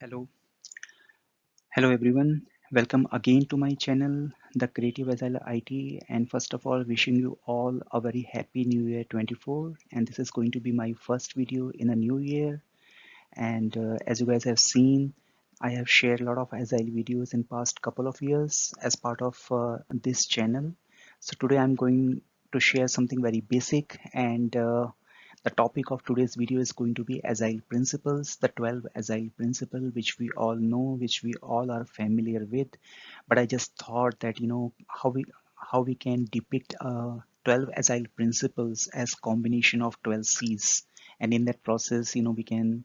Hello, hello everyone. Welcome again to my channel, The Creative Agile IT. And first of all, wishing you all a very happy New Year 24. And this is going to be my first video in a new year. And as you guys have seen, I have shared a lot of Agile videos in past couple of years as part of this channel. So today I'm going to share something very basic and the topic of today's video is going to be Agile Principles, the 12 Agile Principle, which we all know, which we all are familiar with. But I just thought that, how we can depict 12 Agile Principles as combination of 12 C's. And in that process, we can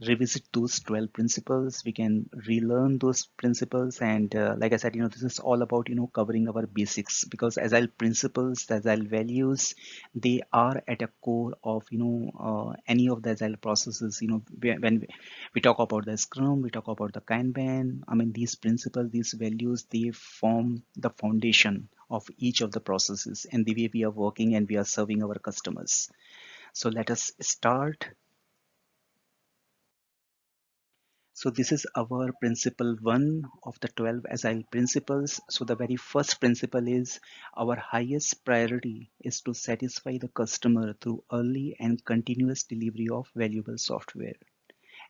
revisit those 12 principles. We can relearn those principles, and like I said, this is all about covering our basics, because Agile principles, the Agile values, they are at a core of any of the Agile processes. When we talk about the Scrum, we talk about the Kanban. I mean, these principles, these values, they form the foundation of each of the processes and the way we are working and we are serving our customers. So let us start. So this is our principle 1 of the 12 Agile principles. So the very first principle is our highest priority is to satisfy the customer through early and continuous delivery of valuable software.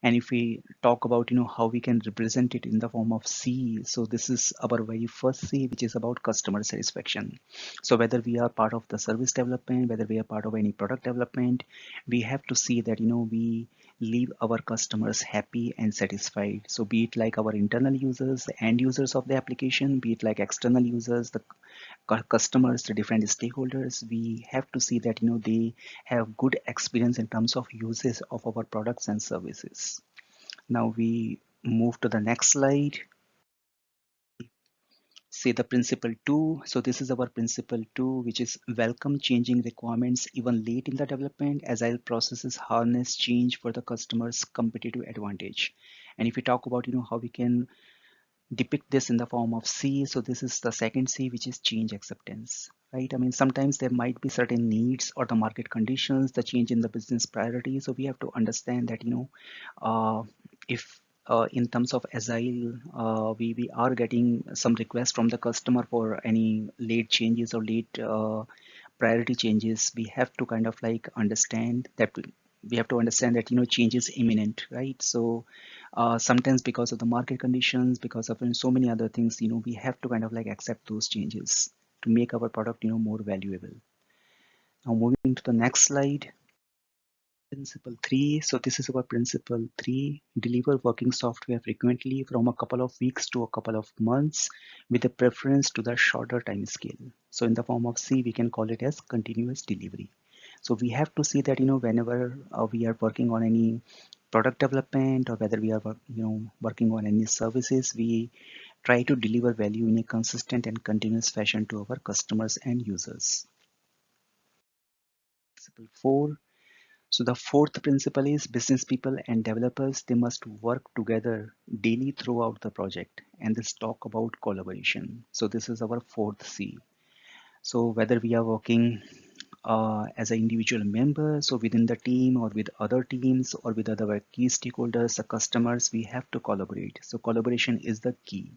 And if we talk about how we can represent it in the form of C, so this is our very first C, which is about customer satisfaction. So whether we are part of the service development, whether we are part of any product development, we have to see that we leave our customers happy and satisfied. So be it like our internal users, the end users of the application, be it like external users, the customers, the different stakeholders, we have to see that they have good experience in terms of uses of our products and services. Now we move to the next slide. Say the principle 2. So this is our principle 2, which is welcome changing requirements even late in the development. Agile processes harness change for the customer's competitive advantage. And if we talk about how we can depict this in the form of C, so this is the second C, which is change acceptance, right? I mean, sometimes there might be certain needs or the market conditions, the change in the business priority. So we have to understand that if in terms of Agile, we are getting some requests from the customer for any late changes or late priority changes, we have to kind of like understand that change is imminent, right? So sometimes because of the market conditions, because of so many other things, we have to kind of like accept those changes to make our product more valuable. Now moving to the next slide. Principle 3. So this is our principle 3. Deliver working software frequently from a couple of weeks to a couple of months with a preference to the shorter time scale. So in the form of C, we can call it as continuous delivery. So we have to see that whenever we are working on any product development, or whether we are working on any services, we try to deliver value in a consistent and continuous fashion to our customers and users. Principle 4. So the fourth principle is business people and developers, they must work together daily throughout the project, and this talk about collaboration. So this is our fourth C. So whether we are working as an individual member, so within the team or with other teams or with other key stakeholders, the customers, we have to collaborate. So collaboration is the key.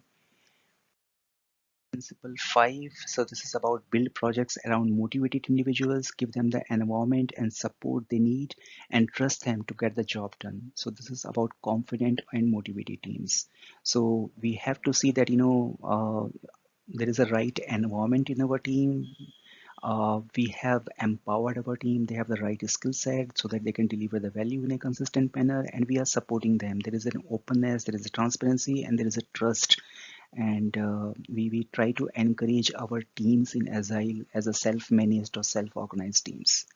Principle 5. So this is about build projects around motivated individuals, give them the environment and support they need, and trust them to get the job done. So this is about confident and motivated teams. So we have to see that there is a right environment in our team. We have empowered our team, they have the right skill set so that they can deliver the value in a consistent manner, and we are supporting them. There is an openness, there is a transparency, and there is a trust. And we try to encourage our teams in Agile as a self-managed or self-organized teams.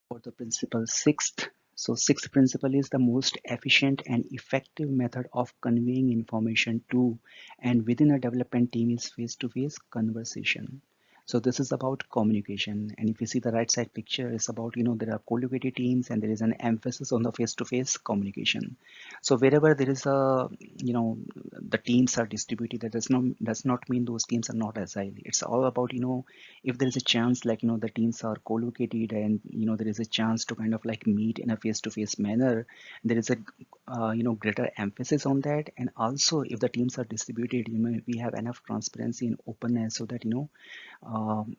For the principle 6th, so sixth principle is the most efficient and effective method of conveying information to and within a development team is face-to-face conversation. So this is about communication. And if you see the right side picture, it's about, there are co-located teams and there is an emphasis on the face-to-face communication. So wherever there is a, the teams are distributed, that does not mean those teams are not agile. It's all about, if there is a chance, like, the teams are co-located and, there is a chance to kind of like meet in a face-to-face manner, there is a, greater emphasis on that. And also if the teams are distributed, we have enough transparency and openness so that,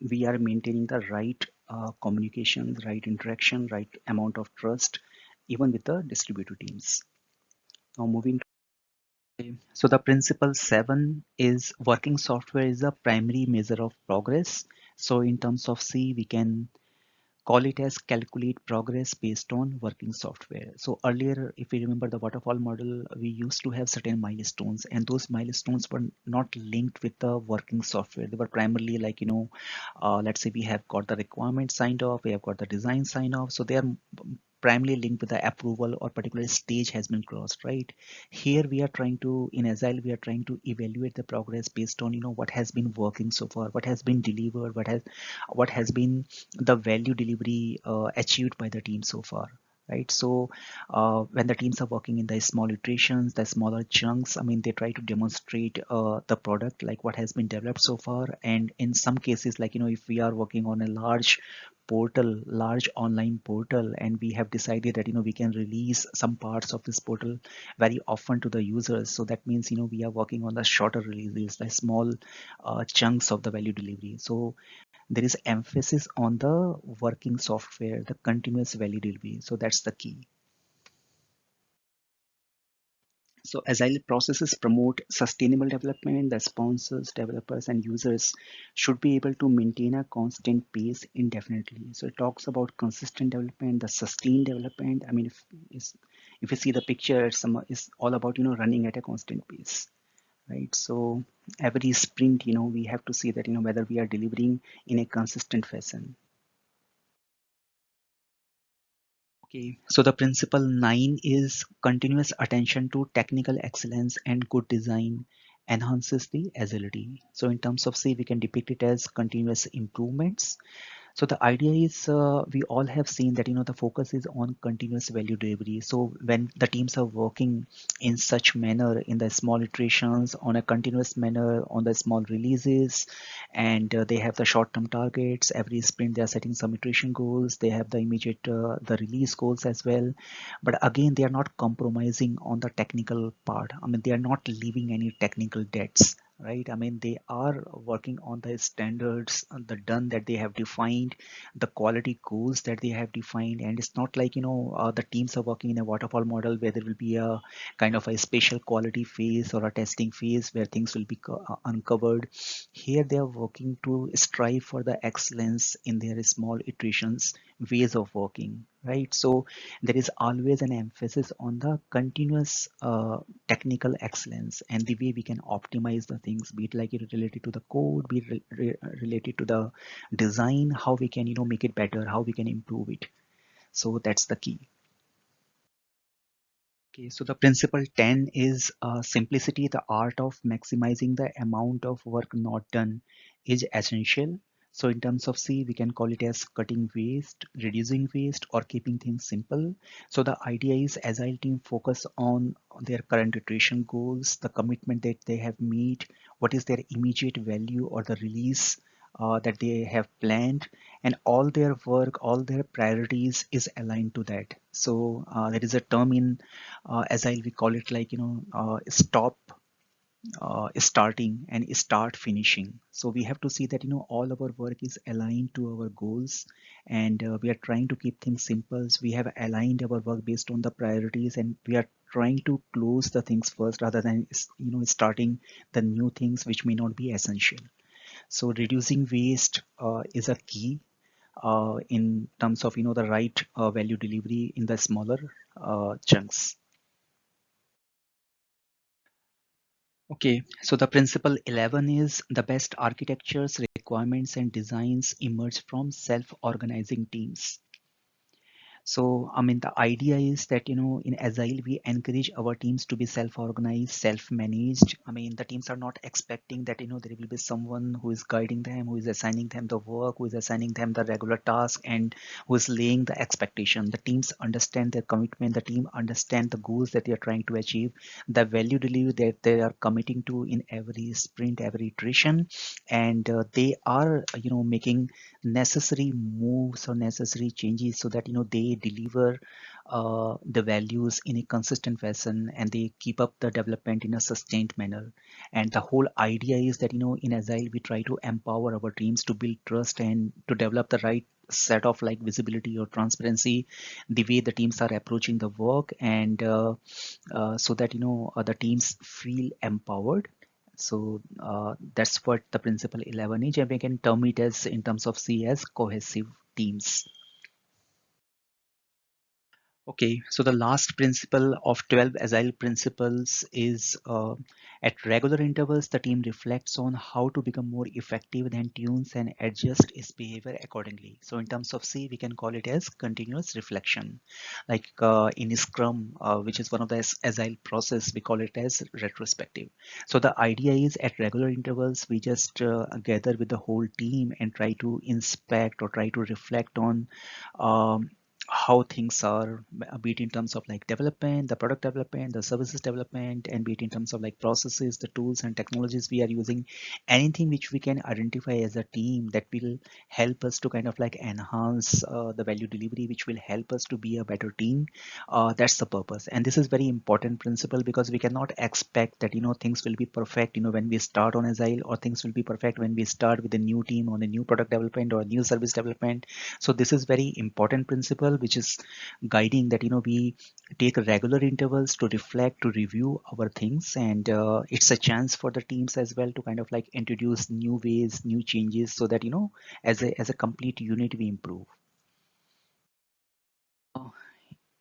we are maintaining the right communication, the right interaction, right amount of trust, even with the distributed teams. Now moving to, so the principle 7 is working software is the primary measure of progress. So in terms of C, we can call it as calculate progress based on working software. So earlier, if you remember the waterfall model, we used to have certain milestones, and those milestones were not linked with the working software. They were primarily like, let's say we have got the requirement signed off, we have got the design signed off. So they are primarily linked with the approval or particular stage has been crossed, right? Here we are trying to, in Agile, we are trying to evaluate the progress based on, what has been working so far, what has been delivered, what has been the value delivery achieved by the team so far, right? So when the teams are working in the small iterations, the smaller chunks, I mean, they try to demonstrate the product, like what has been developed so far. And in some cases, like, if we are working on a large online portal, and we have decided that, we can release some parts of this portal very often to the users. So that means, we are working on the shorter releases, the small chunks of the value delivery. So there is emphasis on the working software, the continuous value delivery. So that's the key. So agile processes promote sustainable development. The sponsors, developers, and users should be able to maintain a constant pace indefinitely. So it talks about consistent development, the sustained development. I mean, if you see the picture, it's all about, running at a constant pace, right? So every sprint, we have to see that, whether we are delivering in a consistent fashion. Okay, so the principle 9 is continuous attention to technical excellence and good design enhances the agility. So in terms of, say, we can depict it as continuous improvements. So the idea is, we all have seen that, the focus is on continuous value delivery. So when the teams are working in such manner, in the small iterations, on a continuous manner, on the small releases, and they have the short-term targets. Every sprint they are setting some iteration goals. They have the immediate the release goals as well. But again, they are not compromising on the technical part. I mean, they are not leaving any technical debts, right? I mean, they are working on the standards, the done that they have defined, the quality goals that they have defined. And it's not like, the teams are working in a waterfall model where there will be a kind of a special quality phase or a testing phase where things will be uncovered. Here they are working to strive for the excellence in their small iterations, ways of working, right? So there is always an emphasis on the continuous technical excellence and the way we can optimize the things, be it like it related to the code, be it related to the design, how we can, make it better, how we can improve it. So that's the key. Okay, so the principle 10 is simplicity, the art of maximizing the amount of work not done is essential. So in terms of C, we can call it as cutting waste, reducing waste, or keeping things simple. So the idea is Agile team focus on their current iteration goals, the commitment that they have made, what is their immediate value or the release that they have planned, and all their work, all their priorities is aligned to that. So there is a term in Agile, we call it like, stop starting and start finishing. So we have to see that, all our work is aligned to our goals, and we are trying to keep things simple. So we have aligned our work based on the priorities, and we are trying to close the things first rather than, starting the new things which may not be essential. So reducing waste is a key in terms of, the right value delivery in the smaller chunks. Okay, so the principle 11 is the best architectures, requirements, and designs emerge from self-organizing teams. So, I mean, the idea is that, in Agile, we encourage our teams to be self-organized, self-managed. I mean, the teams are not expecting that, there will be someone who is guiding them, who is assigning them the work, who is assigning them the regular task, and who is laying the expectation. The teams understand their commitment. The team understand the goals that they are trying to achieve, the value delivery that they are committing to in every sprint, every iteration, and they are, making necessary moves or necessary changes so that they deliver the values in a consistent fashion, and they keep up the development in a sustained manner. And the whole idea is that in Agile we try to empower our teams to build trust and to develop the right set of like visibility or transparency the way the teams are approaching the work, and so that the teams feel empowered. So that's what the principle 11 is, and we can term it as in terms of C as cohesive teams. Okay, so the last principle of 12 Agile Principles is at regular intervals, the team reflects on how to become more effective, then tunes and adjust its behavior accordingly. So in terms of C, we can call it as continuous reflection. Like in Scrum, which is one of the Agile process, we call it as retrospective. So the idea is at regular intervals, we just gather with the whole team and try to inspect or try to reflect on um, how things are, be it in terms of like development, the product development, the services development, and be it in terms of like processes, the tools and technologies we are using, anything which we can identify as a team that will help us to kind of like enhance the value delivery, which will help us to be a better team. That's the purpose. And this is very important principle because we cannot expect that, things will be perfect, when we start on Agile, or things will be perfect when we start with a new team on a new product development or new service development. So this is very important principle which is guiding that we take regular intervals to reflect, to review our things, and it's a chance for the teams as well to kind of like introduce new ways, new changes, so that as a complete unit we improve. Uh,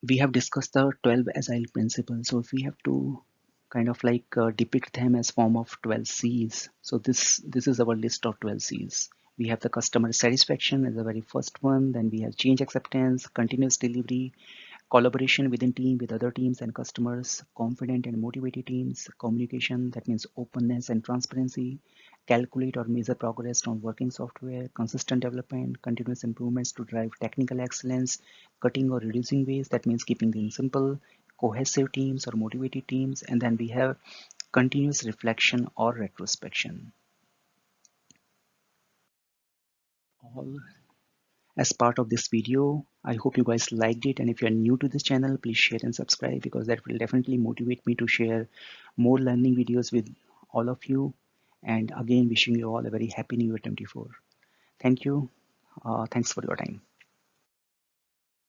we have discussed the 12 agile principles, so if we have to kind of like depict them as form of 12 C's, so this is our list of 12 C's. We have the customer satisfaction as the very first one, then we have change acceptance, continuous delivery, collaboration within team with other teams and customers, confident and motivated teams, communication, that means openness and transparency, calculate or measure progress on working software, consistent development, continuous improvements to drive technical excellence, cutting or reducing waste, that means keeping things simple, cohesive teams or motivated teams, and then we have continuous reflection or retrospection. All as part of this video. I hope you guys liked it, and if you're new to this channel, please share and subscribe, because that will definitely motivate me to share more learning videos with all of you. And again, wishing you all a very happy new year 24. Thank you. Thanks for your time.